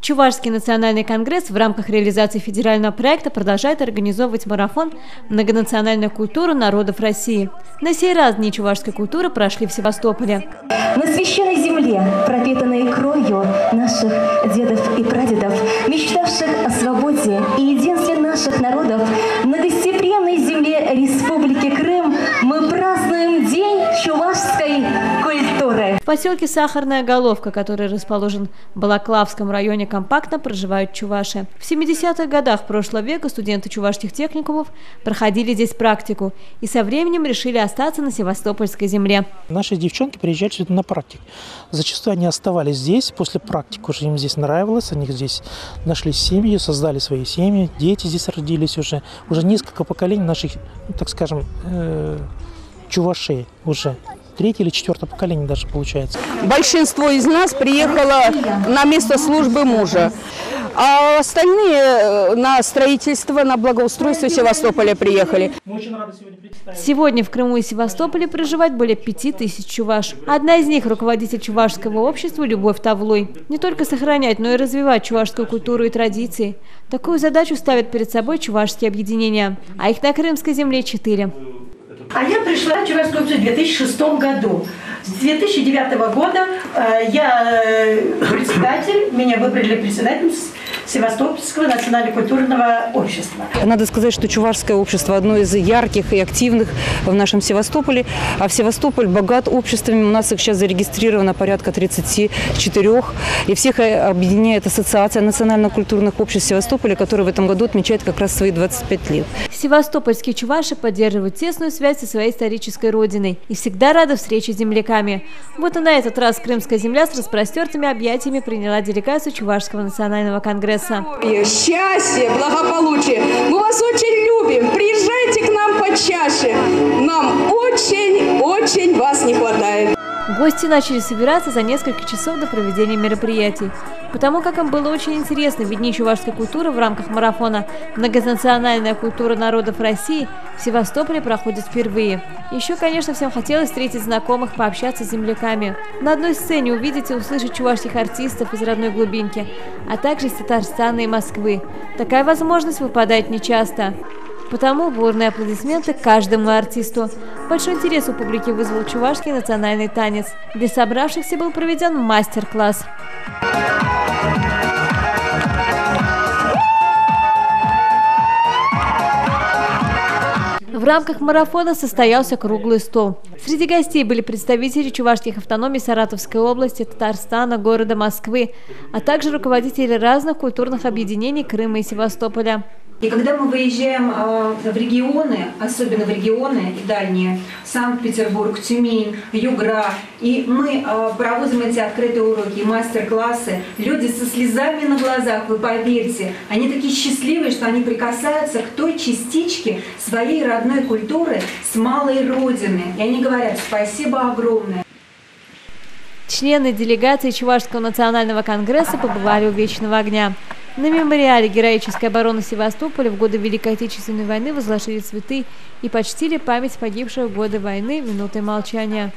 Чувашский национальный конгресс в рамках реализации федерального проекта продолжает организовывать марафон «Многонациональная культура народов России». На сей раз Дни чувашской культуры прошли в Севастополе. На священной земле, пропитанной кровью наших дедов и прадедов, мечтавших о свободе и единстве наших народов, на гостеприимной земле Республики Крым мы празднуем День чувашской культуры. В поселке Сахарная Головка, который расположен в Балаклавском районе, компактно проживают чуваши. В 70-х годах прошлого века студенты чувашских техникумов проходили здесь практику и со временем решили остаться на севастопольской земле. Наши девчонки приезжали сюда на практику. Зачастую они оставались здесь, после практики уже им здесь нравилось, они здесь нашли семьи, создали свои семьи, дети здесь родились уже. Уже несколько поколений наших, так скажем, чувашей уже. Третье или четвертое поколение даже получается. Большинство из нас приехало на место службы мужа, а остальные на строительство, на благоустройство Севастополя приехали. Сегодня в Крыму и Севастополе проживает более 5000 чуваш. Одна из них – руководитель чувашского общества Любовь Тавлой. Не только сохранять, но и развивать чувашскую культуру и традиции. Такую задачу ставят перед собой чувашские объединения, а их на крымской земле 4. А я пришла в чувашское общество в 2006 году. С 2009 года я председатель, меня выбрали председателем Севастопольского национально-культурного общества. Надо сказать, что чувашское общество одно из ярких и активных в нашем Севастополе. А в Севастополь богат обществами. У нас их сейчас зарегистрировано порядка 34. И всех объединяет Ассоциация национально-культурных обществ Севастополя, которая в этом году отмечает как раз свои 25 лет. Севастопольские чуваши поддерживают тесную связь со своей исторической родиной и всегда рады встрече с земляками. Вот и на этот раз крымская земля с распростертыми объятиями приняла делегацию Чувашского национального конгресса. Счастье, благополучие. Мы вас очень любим. Приезжайте к нам почаще. Нам очень вас не хватает. Гости начали собираться за несколько часов до проведения мероприятий. Потому как им было очень интересно, ведь Дни чувашской культуры в рамках марафона «Многонациональная культура народов России» в Севастополе проходит впервые. Еще, конечно, всем хотелось встретить знакомых, пообщаться с земляками. На одной сцене увидеть и услышать чувашских артистов из родной глубинки, а также из Татарстана и Москвы. Такая возможность выпадает нечасто. Потому бурные аплодисменты каждому артисту. Большой интерес у публики вызвал чувашский национальный танец. Для собравшихся был проведен мастер-класс. В рамках марафона состоялся круглый стол. Среди гостей были представители чувашских автономий Саратовской области, Татарстана, города Москвы, а также руководители разных культурных объединений Крыма и Севастополя. И когда мы выезжаем в регионы, особенно в регионы дальние, Санкт-Петербург, Тюмень, Югра, и мы проводим эти открытые уроки, мастер-классы, люди со слезами на глазах, вы поверьте, они такие счастливые, что они прикасаются к той частичке своей родной культуры с малой родины. И они говорят: спасибо огромное. Члены делегации Чувашского национального конгресса побывали у Вечного огня. На мемориале героической обороны Севастополя в годы Великой Отечественной войны возложили цветы и почтили память погибших в годы войны минутой молчания.